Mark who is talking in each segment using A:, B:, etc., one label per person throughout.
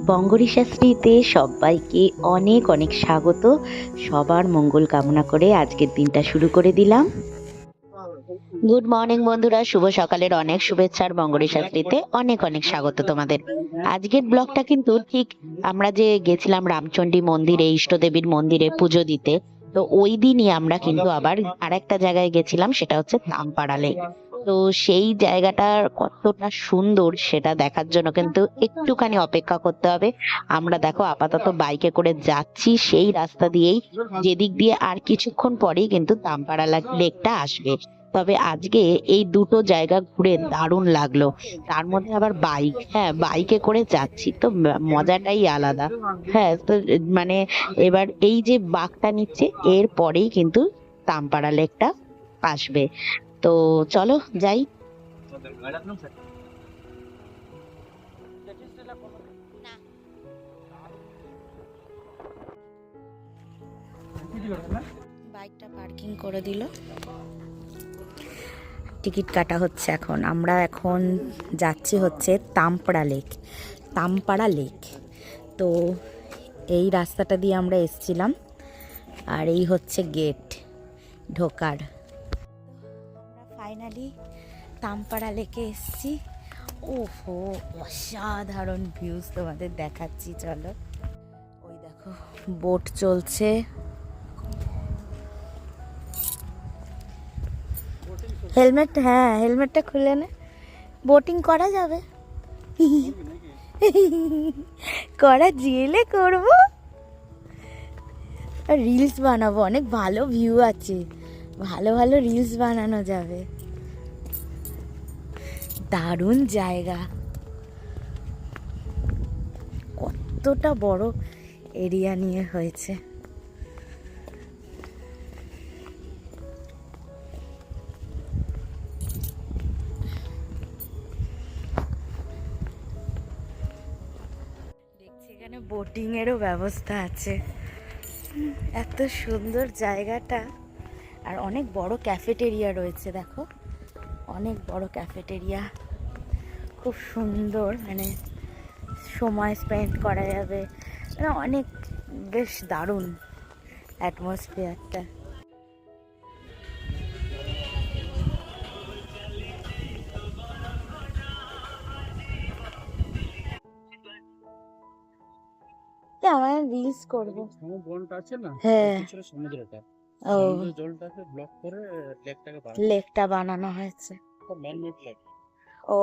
A: বঙ্গরি শাস্ত্রীতে সবাইকে অনেক অনেক স্বাগত। সবার মঙ্গল কামনা করে আজকের দিনটা শুরু করে দিলাম। গুড মর্নিং বন্ধুরা, শুভ সকালের অনেক শুভেচ্ছার বঙ্গরি শাস্ত্রীতে অনেক অনেক স্বাগত তোমাদের। আজকের ব্লগটা কিন্তু ঠিক আমরা যে গেছিলাম রামচণ্ডী মন্দিরে, ইষ্টদেবীর মন্দিরে পুজো দিতে, তো ওই দিনই আমরা কিন্তু আবার আরেকটা জায়গায় গেছিলাম, সেটা হচ্ছে তামপাড়া লেক। তো সেই জায়গাটা কতটা সুন্দর সেটা দেখার জন্য কিন্তু একটুখানি অপেক্ষা করতে হবে। আমরা দেখো আপাতত বাইকে করে যাচ্ছি সেই রাস্তা দিয়েই, যেদিক দিয়ে আর কিছুক্ষণ পরেই কিন্তু তামপাড়া লেকটা আসবে। তবে আজকে এই দুটো জায়গা ঘুরে দারুণ লাগলো। তার মধ্যে আবার বাইক, হ্যাঁ বাইকে করে যাচ্ছি তো মজাটাই আলাদা। হ্যাঁ তো মানে এবার এই যে বাঁকটা নিচ্ছে এর পরেই কিন্তু তামপাড়া লেকটা আসবে। তো চলো যাই। বাইকটা পার্কিং করে দিল, টিকিট কাটা হচ্ছে। আমরা এখন যাচ্ছি হচ্ছে তামপাড়া লেক। তামপাড়া লেক তো এই রাস্তাটা দিয়ে আমরা এসছিলাম, আর এই হচ্ছে গেট ঢোকার। আমরা ফাইনালি তামপাড়া লেকে এসছি। ওহো, অসাধারণ ভিউজ তোমাদের দেখাচ্ছি, চলো। ওই দেখো বোট চলছে। হেলমেট, হ্যাঁ হেলমেটটা খুলে নে, বোটিং করা যাবে। করা জিয়েলে করবো, রিলস বানাবো, অনেক ভালো ভিউ আছে, ভালো ভালো রিলস বানানো যাবে। দারুণ জায়গা, কতটা বড় এরিয়া নিয়ে হয়েছে। দেখছি এখানে বোটিং এরও ব্যবস্থা আছে। এত সুন্দর জায়গাটা, আর অনেক বড় ক্যাফেটেরিয়া রয়েছে, দেখো অনেক বড় ক্যাফেটেরিয়া, খুব সুন্দর, মানে সময় স্পেন্ড করা যাবে, মানে অনেক বেশ দারুণ অ্যাটমসফিয়ারটা। আমার রিলস করবো, হ্যাঁ ও লেকটা বানানো হয়েছে। ও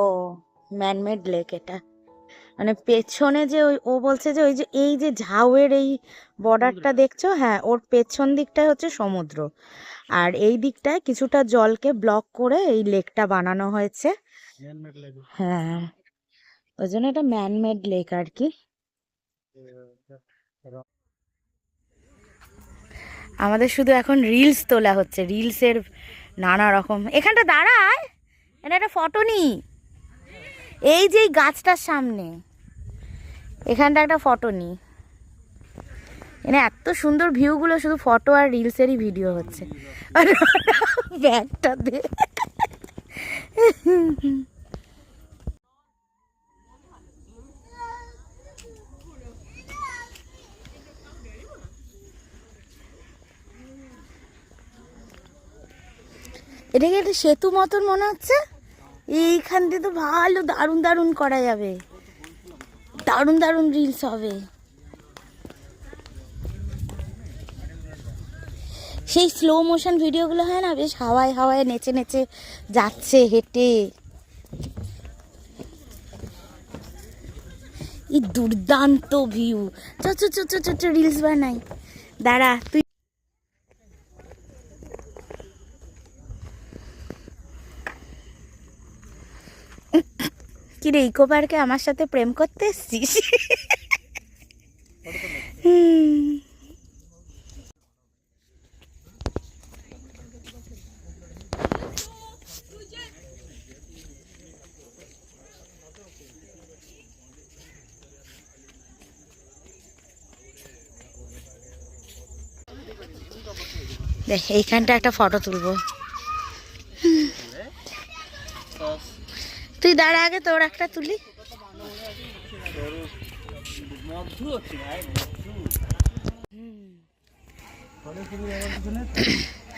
A: ম্যানমেড লেক এটা, মানে পেছনে যে ও বলছে যে ওই যে এই যে ঝাউয়ের এই বর্ডারটা দেখছো, হ্যাঁ ওর পেছন দিকটাই হচ্ছে সমুদ্র, আর এই দিকটায় কিছুটা জলকে ব্লক করে এই লেকটা বানানো হয়েছে। হ্যাঁ ওই জন্য এটা ম্যানমেড লেক আর কি। আমাদের শুধু এখন রিলস তোলা হচ্ছে, রিলসের নানা রকম। এখানটা দাঁড়ায়, এটা একটা ফটো নি, এই যে গাছটার সামনে এখানটা একটা ফটো নি, এনে এত সুন্দর ভিউগুলো শুধু ফটো আর রিলসেরই ভিডিও হচ্ছে। ব্যাগটা দে, এটাকে একটা সেতু মতন মনে হচ্ছে। এইখান দিয়ে তো ভালো দারুণ দারুণ করা যাবে, দারুণ দারুণ রিলস হবে। সেই স্লো মোশন ভিডিওগুলো হয় না, বেশ হাওয়ায় হাওয়ায় নেচে নেচে যাচ্ছে হেঁটে, এই দুর্দান্ত ভিউ। চ চ চ চ চ রিলস বানাই, দাঁড়া তুই। কি রে, ইকো পার্কে আমার সাথে প্রেম করতে এসছিস? দেখ এইখানটা একটা ফটো তুলবো, তুই দাঁড়া আগে তোর একটা তুলি।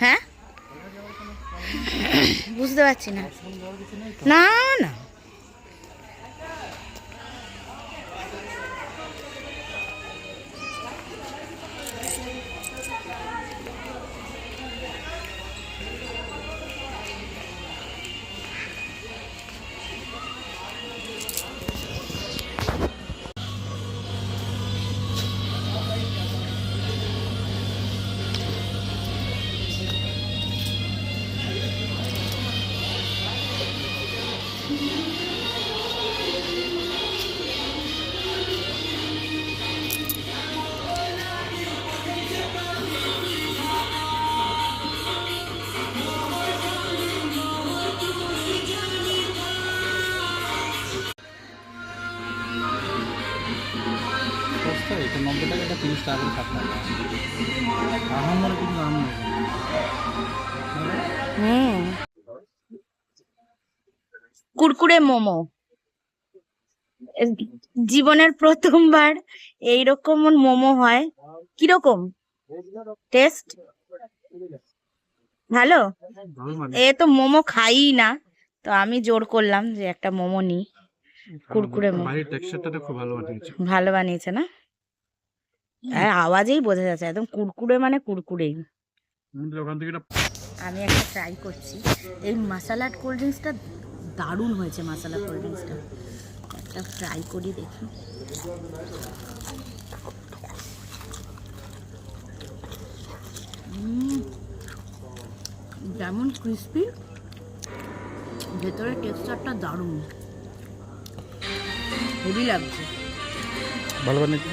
A: হ্যাঁ বুঝতে পারছি না। না না
B: এটা 90 টাকা, এটা 30 টাকা করে খাতা। আমার কিছু দাম নেই।
A: কুরকুরে মোমো জীবনের প্রথমবার এইরকম মোমো হয়। কিরকম টেস্ট? ভালো? এ তো মোমো খাই না, তো আমি জোর করলাম যে একটা মোমো নিই। কুরকুরে মোমো
B: বাইরের টেক্সচারটা খুব ভালো বানিয়েছে।
A: ভালো বানিয়েছে না? আর আওয়াজেই বোঝা যাচ্ছে একদম কুরকুরে মানে কুরকুরেই।
B: ওখান থেকে
A: আমি একটা ট্রাই করছি। এই মশলা কোল্ড ড্রিঙ্কসটা দারুণ হয়েছে। মশলা কোল্ড ড্রিঙ্কসটা একটা ট্রাই করি, দেখি। যেমন ক্রিস্পি, ভেতরে টেক্সচারটা দারুণ, হেভি লাগছে।
B: ভালো বানিয়েছে।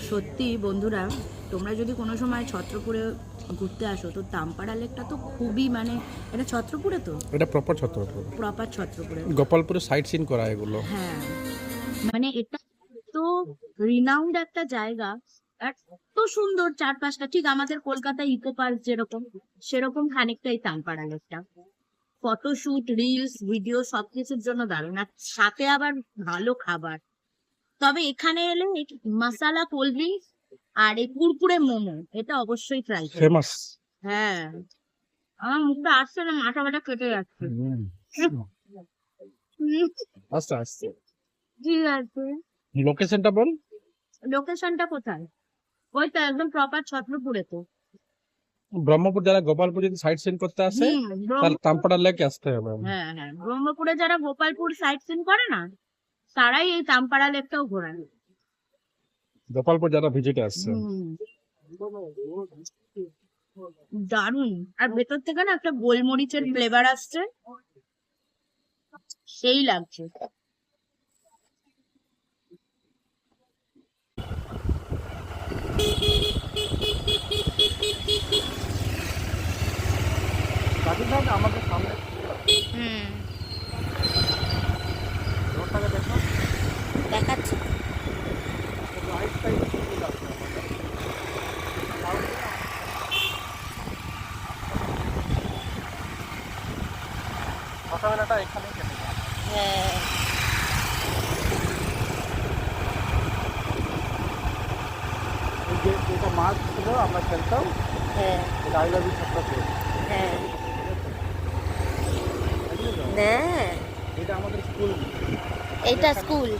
A: সত্যি বন্ধুরা, তোমরা যদি কোনো সময় ছত্রপুরে ঘুরতে আসো তো তামপাড়া লেকটা তো খুবই, মানে এটা ছত্রপুরে তো,
B: এটা প্রপার ছত্রপুর,
A: প্রপার ছত্রপুরে।
B: গোপালপুরে সাইট সিন করা এগুলো।
A: হ্যাঁ, মানে এটা তো রিনাউন্ড একটা জায়গা, এত সুন্দর চারপাশটা, ঠিক আমাদের কলকাতা ইকো পার্ক যেরকম, সেরকম খানিকটাই তামপাড়া লেকটা। ফটোশুট, রিলস, ভিডিও সবকিছুর জন্য দারুণ, আর সাথে আবার ভালো খাবার। তবে এখানে এলে মশলা কোল্ড ড্রিঙ্কস আর এই কুরকুরে মোমো এটা অবশ্যই ট্রাই করো।
B: ফেমাস।
A: হ্যাঁ, আমার মুখটা আসছে না, মাথা ব্যথা কেটে যাচ্ছে।
B: আচ্ছা আচ্ছা,
A: ঠিক আছে,
B: লোকেশনটা বল।
A: লোকেশনটা কোথায়? ওই তো একদম প্রপার ছত্রপুরে তো।
B: ব্রহ্মপুর যারা গোপালপুর যদি সাইট সিন করতে আসে তাহলে তামপাড়া লেকে আসতে হবে।
A: হ্যাঁ হ্যাঁ, ব্রহ্মপুরে যারা গোপালপুর সাইট সিন করে না, তারাই এই তামপাড়া লেকটাও ঘোরান।
B: গোপালপুর যারা ভিজিটে আসছে।
A: দারুন, আর ভেতর থেকে না একটা গোলমরিচের ফ্লেভার আসছে, সেই লাগছে।
B: আমাদের সামনে
A: দেখাচ্ছি।
B: কথাটা এখানে কেটে যায়।
A: হ্যাঁ,
B: যেটা মাছ ছিল আমরা খেলতাম,
A: হ্যাঁ,
B: এটা আই লাভ ইউ ছত্রপুর।
A: হ্যাঁ, হ্যাঁ,
B: এটা আমাদের স্কুল।
A: এইটা স্কুল।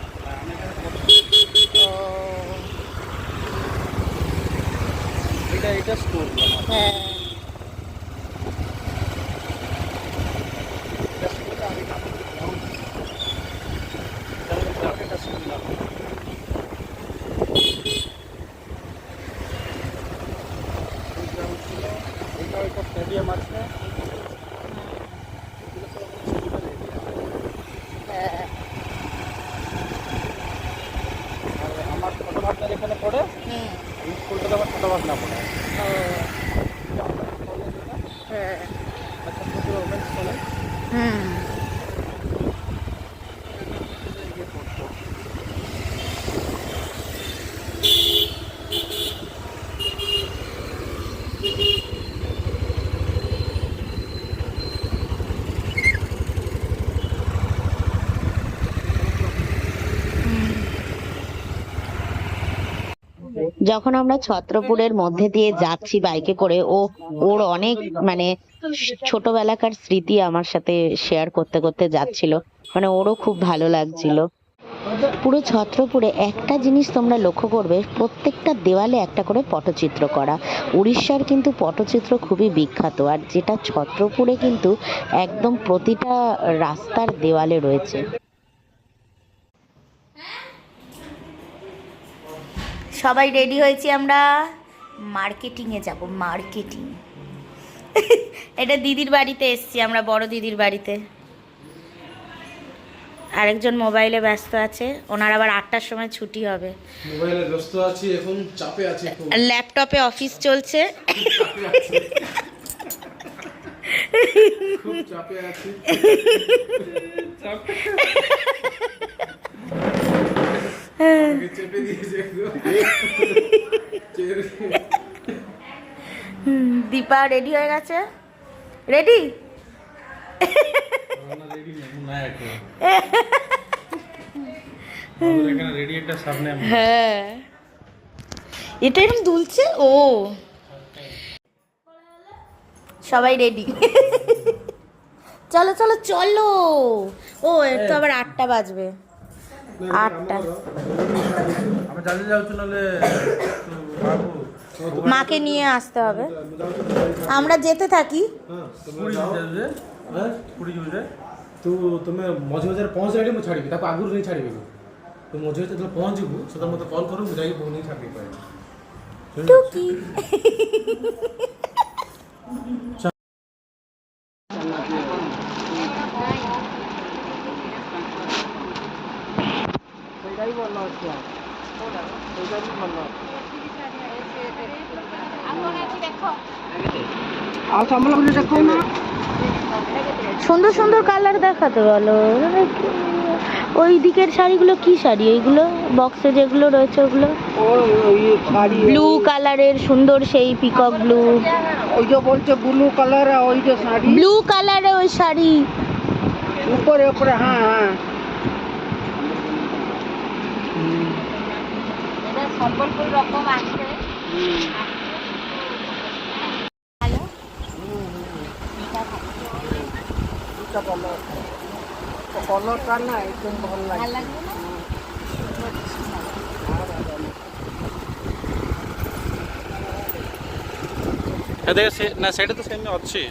A: ও,
B: এটা স্কুল।
A: হ্যাঁ,
B: স্টেডিয়াম আছে। আমার ছোট ভাগনা যেখানে পড়ে, স্কুলটাতে আমার ছোট ভাগনা পড়ে। Women's college.
A: যখন আমরা ছত্রপুরের মধ্যে দিয়ে যাচ্ছি বাইকে করে, ওর অনেক মানে ছোটবেলাকার স্মৃতি আমার সাথে শেয়ার করতে করতে যাচ্ছিল, মানে ওরও খুব ভালো লাগছিল। পুরো ছত্রপুরে একটা জিনিস তোমরা লক্ষ্য করবে, প্রত্যেকটা দেওয়ালে একটা করে পটচিত্র করা। উড়িষ্যার কিন্তু পটচিত্র খুবই বিখ্যাত, আর যেটা ছত্রপুরে কিন্তু একদম প্রতিটা রাস্তার দেওয়ালে রয়েছে।
C: সবাই রেডি হয়েছি, আমরা মার্কেটিংয়ে যাব। মার্কেটিং এটা দিদির বাড়িতে এসছি আমরা, বড় দিদির বাড়িতে। আরেকজন মোবাইলে ব্যস্ত আছে, ওনার আবার 8টার সময় ছুটি হবে।
D: মোবাইলে ব্যস্ত আছি, এখন চাপে আছি খুব।
C: ল্যাপটপে অফিস চলছে।
D: খুব চাপে আছি। আমাকে চেপে দিয়েছে একদম।
C: দীপা রেডি হয়ে গেছে। রেডি? হ্যাঁ, এটা এরকম দুলছে। ও সবাই রেডি। চলো চলো চলো। ও এর তো আবার 8টা বাজবে। 8টা। মাকে নিয়ে আসতে হবে, আমরা যেতে থাকি।
D: ତୁ ତୁମେ ମଝି ମଝିରେ ପହଞ୍ଚିଲା ମୁଁ ଛାଡ଼ିବି, ତାକୁ ଆଗରୁ ନେଇ ଛାଡ଼ିବିନି। ତୁ ମଝି ମଝିରେ ଯେତେବେଳେ ପହଞ୍ଚିବୁ ସେତେବେଳେ ମୋତେ କଲ୍ କରିବୁ, ମୁଁ ଯାଇକି ବୋଉ ନେଇ ଛାଡ଼ିଦେଇ ପାରିବି।
C: টুকি।
A: সুন্দর সুন্দর কালার দেখাতে বলো। ওই দিকের শাড়িগুলো কি শাড়ি? এইগুলো বক্সে যেগুলো রয়েছে ওগুলো ব্লু কালারের, সুন্দর সেই পিকক ব্লু।
E: ওই যে বলছে ব্লু কালার, ওই যে শাড়ি
A: ব্লু কালারে ওই শাড়ি
E: উপরে উপরে। হ্যাঁ হ্যাঁ,
C: সম্বলপুর রকম আছে।
E: কলরটা না একদম ভালো লাগে।
B: না সেটা তো সেমনি ଅଛି।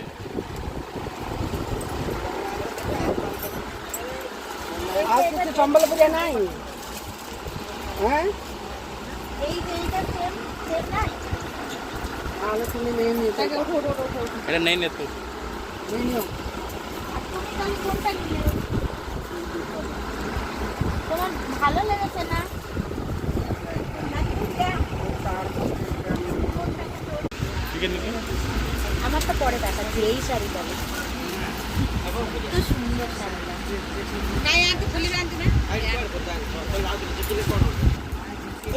E: আর কিছু সম্বলপুরে নাই? হ্যাঁ, তাহলে তুমি নিয়ে নিও।
B: এটা নেই নে তো।
E: নিয়ে নিও।
C: তোমার ভালো লেগেছে না? আমার তো পরে দেখাচ্ছি, এই শাড়িটা কত সুন্দর শাড়িটা।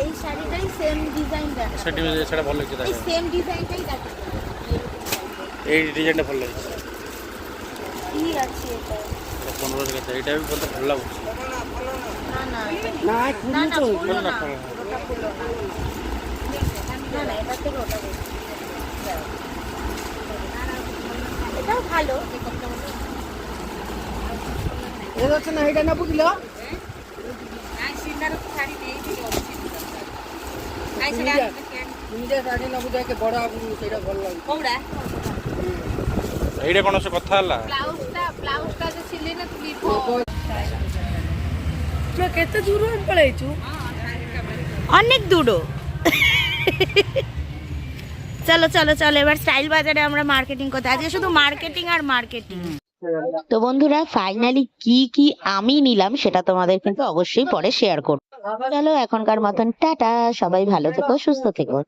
C: এই শাড়িটাই সেম ডিজাইন দেখা,
B: সেটা ভালো লাগছে।
C: এই সেম ডিজাইনটাই দেখা।
B: এই ডিজাইনটা ভালো লাগছে।
C: কি আছে এটা?
B: 15 টাকা। এটা আমি বলতে ভালো লাগছে।
C: না না
E: না,
C: না না,
E: খুলি
C: খুলো না, ওটা খুলো না। না না, এটা থেকে ওটা বেশি। এটাও ভালো।
E: এটা হচ্ছে না, এটা না বুঝলো। তুমি যে শাড়ি না বুঝাকে বড় আগুন, সেটা ভালো লাগে।
B: এইটা কোন কথা ହେଲା?
C: ব্লাউজটা যে ছিলে না তুমি,
E: কেতে দূর পড়াইছু?
C: অনেক দূরও। চলো চলো চলো, এবার স্টাইল বাজারে আমরা মার্কেটিং করতে। আজকে শুধু মার্কেটিং আর মার্কেটিং।
A: তো বন্ধুরা, ফাইনালি কি কি আমি নিলাম সেটা তোমাদের কিন্তু অবশ্যই পরে শেয়ার করবো। চলো এখনকার মতন টাটা, সবাই ভালো থেকো, সুস্থ থেকো।